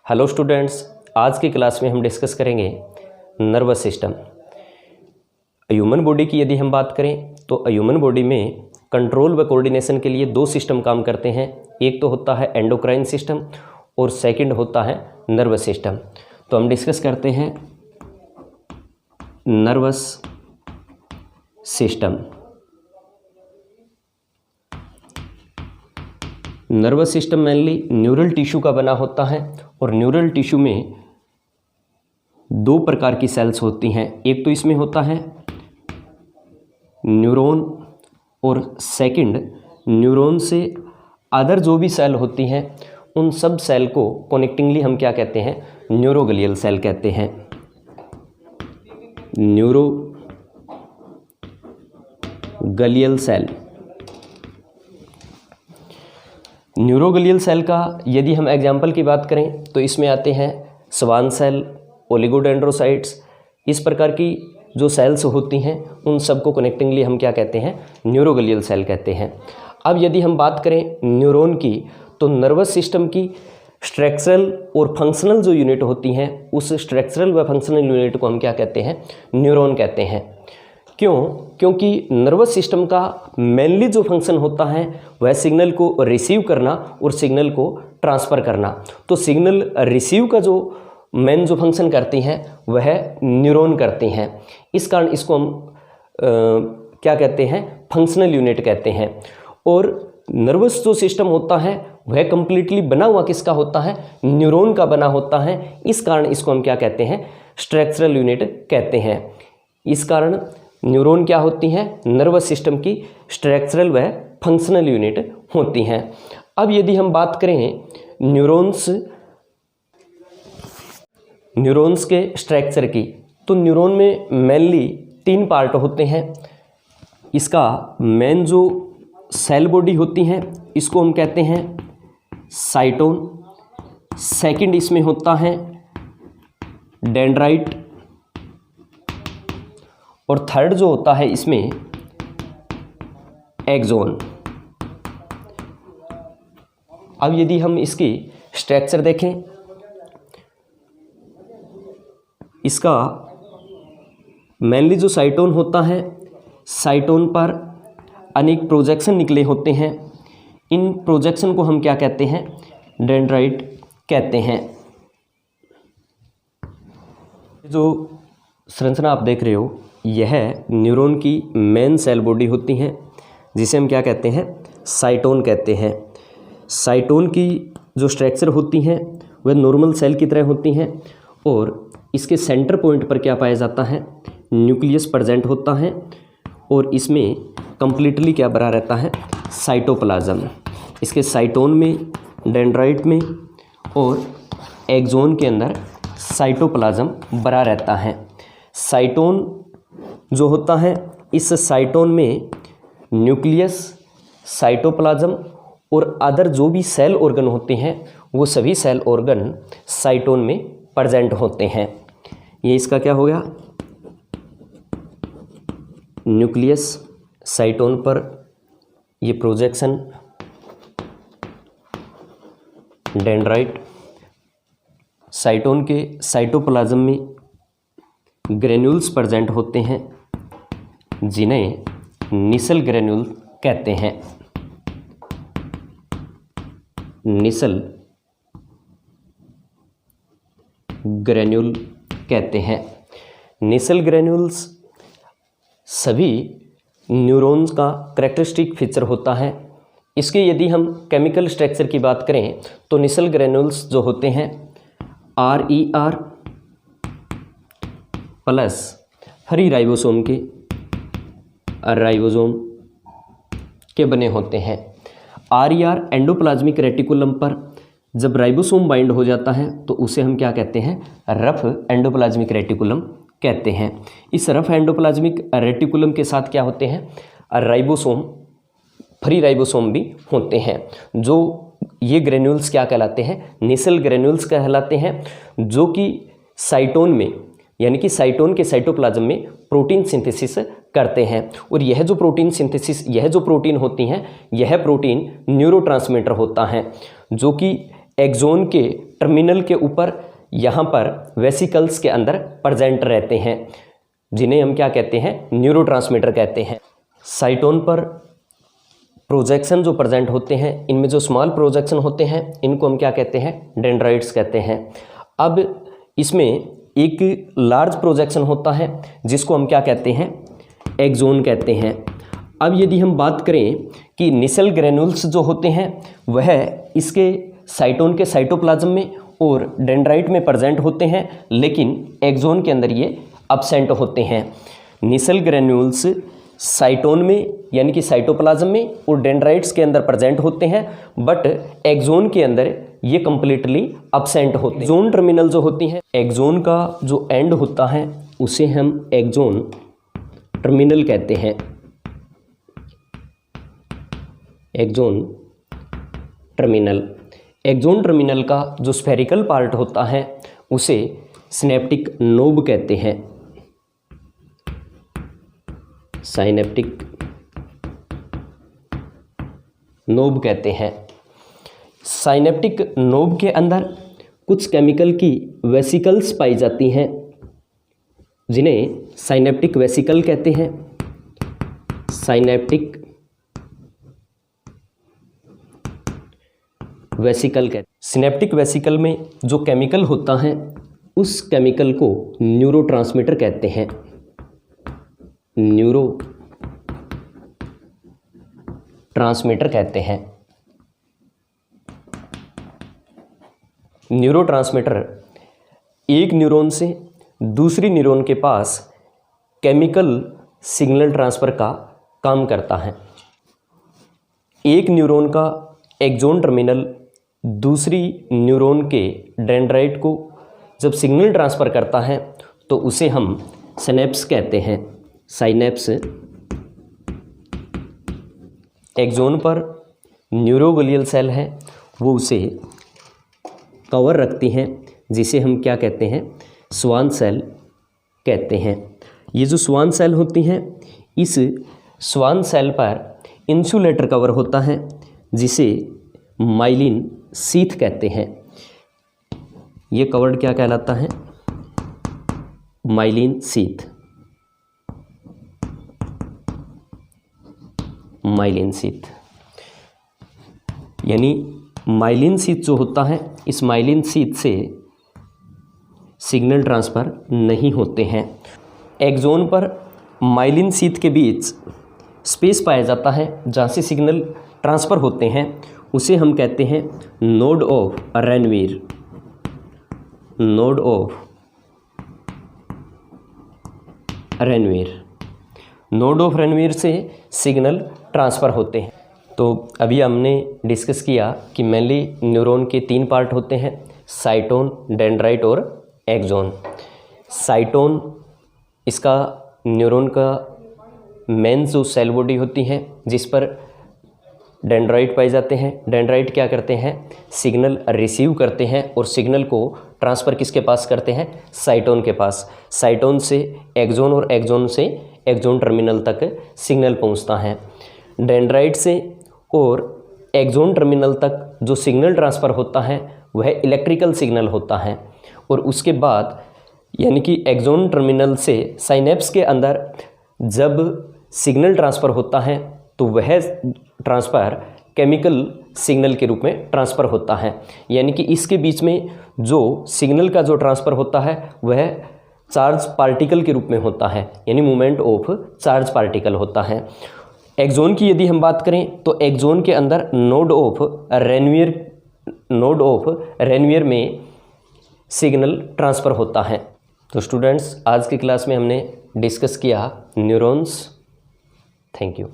Hello students, आज की class में हम डिस्कस करेंगे नर्वस सिस्टम। ह्यूमन बॉडी की यदि हम बात करें तो ह्यूमन बॉडी में कंट्रोल व कोऑर्डिनेशन के लिए दो सिस्टम काम करते हैं। एक तो होता है एंडोक्राइन सिस्टम और सेकंड होता है नर्वस सिस्टम। तो हम डिस्कस करते हैं nervous system. Nervous system mainly neural tissue का बना होता है और न्यूरल टिश्यू में दो प्रकार की सेल्स होती हैं। एक तो इसमें होता है न्यूरॉन और सेकंड न्यूरॉन से अदर जो भी सेल होती हैं उन सब सेल को कनेक्टिंगली हम क्या कहते हैं, न्यूरोगलियल सेल कहते हैं। न्यूरोगलियल सेल। न्यूरोगलियल सेल का यदि हम एग्जाम्पल की बात करें तो इसमें आते हैं स्वान सेल, ओलिगोडेंड्रोसाइट्स। इस प्रकार की जो सेल्स होती हैं उन सबको कनेक्टिंगली हम क्या कहते हैं, न्यूरोगलियल सेल कहते हैं। अब यदि हम बात करें न्यूरॉन की तो नर्वस सिस्टम की स्ट्रक्चरल और फंक्शनल जो यूनिट होती हैं उस स्ट्रक्चरल व फंक्शनल यूनिट को हम क्या कहते हैं, न्यूरॉन कहते हैं। क्यों? क्योंकि नर्वस सिस्टम का मेनली जो फंक्शन होता है वह सिग्नल को रिसीव करना और सिग्नल को ट्रांसफ़र करना। तो सिग्नल रिसीव का जो मेन जो फंक्शन करती हैं वह न्यूरॉन करती हैं। इस कारण इसको हम क्या कहते हैं, फंक्शनल यूनिट कहते हैं। और नर्वस जो सिस्टम होता है वह कंप्लीटली बना हुआ किसका होता है, न्यूरॉन का बना होता है। इस कारण इसको हम क्या कहते हैं, स्ट्रक्चरल यूनिट कहते हैं। इस कारण न्यूरॉन क्या होती हैं, नर्वस सिस्टम की स्ट्रक्चरल व फंक्शनल यूनिट होती हैं। अब यदि हम बात करें न्यूरॉन्स के स्ट्रक्चर की तो न्यूरॉन में मेनली तीन पार्ट होते हैं। इसका मेन जो सेल बॉडी होती है इसको हम कहते हैं साइटोन। सेकंड इसमें होता है डेंड्राइट और थर्ड जो होता है इसमें एक्सोन। अब यदि हम इसकी स्ट्रक्चर देखें, इसका मेनली जो साइटोन होता है, साइटोन पर अनेक प्रोजेक्शन निकले होते हैं। इन प्रोजेक्शन को हम क्या कहते हैं, डेंड्राइट कहते हैं। जो संरचना आप देख रहे हो यह न्यूरॉन की मेन सेल बॉडी होती हैं जिसे हम क्या कहते हैं, साइटोन कहते हैं। साइटोन की जो स्ट्रक्चर होती हैं वह नॉर्मल सेल की तरह होती हैं और इसके सेंटर पॉइंट पर क्या पाया जाता है, न्यूक्लियस प्रेजेंट होता है और इसमें कंप्लीटली क्या भरा रहता है, साइटोप्लाज्म। इसके साइटोन में, डेंड्राइट में और एक्सोन के अंदर साइटोप्लाज्म भरा रहता है। साइटोन जो होता है, इस साइटोन में न्यूक्लियस, साइटोप्लाज्म और अदर जो भी सेल ऑर्गन होते हैं वो सभी सेल ऑर्गन साइटोन में प्रेजेंट होते हैं। ये इसका क्या हो गया, न्यूक्लियस, साइटोन पर ये प्रोजेक्शन, डेंड्राइट। साइटोन के साइटोप्लाज्म में ग्रेन्यूल्स प्रेजेंट होते हैं जिन्हें निसल ग्रेन्यूल कहते हैं। निसल ग्रेन्यूल कहते हैं। निसल ग्रेन्यूल्स सभी न्यूरॉन्स का कैरेक्टरिस्टिक फीचर होता है। इसके यदि हम केमिकल स्ट्रक्चर की बात करें तो निसल ग्रेन्यूल्स जो होते हैं RER प्लस फ्री राइबोसोम के बने होते हैं। RER एंडोप्लाज्मिक रेटिकुलम पर जब राइबोसोम बाइंड हो जाता है तो उसे हम क्या कहते हैं, रफ एंडोप्लाज्मिक रेटिकुलम कहते हैं। इस रफ एंडोप्लाज्मिक रेटिकुलम के साथ क्या होते हैं, राइबोसोम, फ्री राइबोसोम भी होते हैं। जो ये ग्रेन्यूल्स क्या कहलाते हैं, निसल ग्रेन्यूल्स कहलाते हैं, जो कि साइटोन में यानी कि साइटोन के साइटोप्लाज्म में प्रोटीन सिंथेसिस करते हैं। और यह जो प्रोटीन सिंथेसिस, यह जो प्रोटीन होती हैं, यह प्रोटीन न्यूरोट्रांसमीटर होता है जो कि एक्सोन के टर्मिनल के ऊपर यहाँ पर वेसिकल्स के अंदर प्रेजेंट रहते हैं, जिन्हें हम क्या कहते हैं, न्यूरोट्रांसमीटर कहते हैं। साइटोन पर प्रोजेक्शन जो प्रेजेंट होते हैं, इनमें जो स्मॉल प्रोजेक्शन होते हैं इनको हम क्या कहते हैं, डेंड्राइट्स कहते हैं। अब इसमें एक लार्ज प्रोजेक्शन होता है जिसको हम क्या कहते हैं, एक्सोन कहते हैं। अब यदि हम बात करें कि निसेल ग्रेन्यूल्स जो होते हैं वह इसके साइटोन के साइटोप्लाज्म में और डेंड्राइट में प्रेजेंट होते हैं, लेकिन एक्सोन के अंदर ये अब्सेंट होते हैं। निसेल ग्रेन्यूल्स साइटोन में यानी कि साइटोप्लाज्म में और डेंड्राइट्स के अंदर प्रेजेंट होते हैं, बट एक्सोन के अंदर ये कंप्लीटली अब्सेंट होते हैं। एक्सोन टर्मिनल जो होती हैं, एक्सोन का जो एंड होता है उसे हम एक्सोन टर्मिनल कहते हैं। एक्सोन टर्मिनल, एक्सोन टर्मिनल का जो स्फेरिकल पार्ट होता है उसे सिनेप्टिक नोब कहते हैं। साइनेप्टिक नोब कहते हैं। साइनेप्टिक नोब के अंदर कुछ केमिकल की वेसिकल्स पाई जाती हैं, जिन्हें साइनेप्टिक वेसिकल कहते हैं। साइनेप्टिक वेसिकल कहते हैं। सिनेप्टिक वेसिकल में जो केमिकल होता है उस केमिकल को न्यूरोट्रांसमीटर कहते हैं। न्यूरो ट्रांसमीटर कहते हैं। न्यूरोट्रांसमीटर एक न्यूरॉन से दूसरी न्यूरॉन के पास केमिकल सिग्नल ट्रांसफर का काम करता है। एक न्यूरॉन का एक्सोन टर्मिनल दूसरी न्यूरॉन के डेंड्राइट को जब सिग्नल ट्रांसफ़र करता है तो उसे हम सिनेप्स कहते हैं। साइनेप्स। एक्सोन पर न्यूरोगलियल सेल है, वो उसे कवर रखती हैं, जिसे हम क्या कहते हैं, स्वान सेल कहते हैं। ये जो स्वान सेल होती हैं, इस स्वान सेल पर इंसुलेटर कवर होता है जिसे माइलिन शीथ कहते हैं। ये कवर्ड क्या कहलाता है, माइलिन शीथ। माइलिन शीथ यानी माइलिन शीथ जो होता है, इस माइलिन शीथ से सिग्नल ट्रांसफ़र नहीं होते हैं। एक्सोन पर माइलिन शीथ के बीच स्पेस पाया जाता है जहाँ से सिग्नल ट्रांसफ़र होते हैं, उसे हम कहते हैं node of Ranvier. Node of Ranvier. Node of Ranvier से सिग्नल ट्रांसफ़र होते हैं। तो अभी हमने डिस्कस किया कि मेनली न्यूरॉन के 3 पार्ट होते हैं, साइटोन, डेंड्राइट और एक्सोन। साइटोन इसका न्यूरॉन का मेन जो सेल बॉडी होती है जिस पर डेंड्राइट पाए जाते हैं। डेंड्राइट क्या करते हैं, सिग्नल रिसीव करते हैं और सिग्नल को ट्रांसफ़र किसके पास करते हैं, साइटोन के पास। साइटोन से एक्सोन और एक्सोन से एक्सोन टर्मिनल तक सिग्नल पहुंचता है। डेंड्राइट से और एक्सोन टर्मिनल तक जो सिग्नल ट्रांसफ़र होता है वह इलेक्ट्रिकल सिग्नल होता है, और उसके बाद यानी कि एक्सोन टर्मिनल से साइनेप्स के अंदर जब सिग्नल ट्रांसफ़र होता है तो वह ट्रांसफ़र केमिकल सिग्नल के रूप में ट्रांसफ़र होता है। यानी कि इसके बीच में जो सिग्नल का जो ट्रांसफ़र होता है वह चार्ज पार्टिकल के रूप में होता है, यानी मूवमेंट ऑफ चार्ज पार्टिकल होता है। एक्सोन की यदि हम बात करें तो एक्सोन के अंदर नोड ऑफ रेनवीर में सिग्नल ट्रांसफ़र होता है। तो स्टूडेंट्स, आज की क्लास में हमने डिस्कस किया न्यूरॉन्स। Thank you.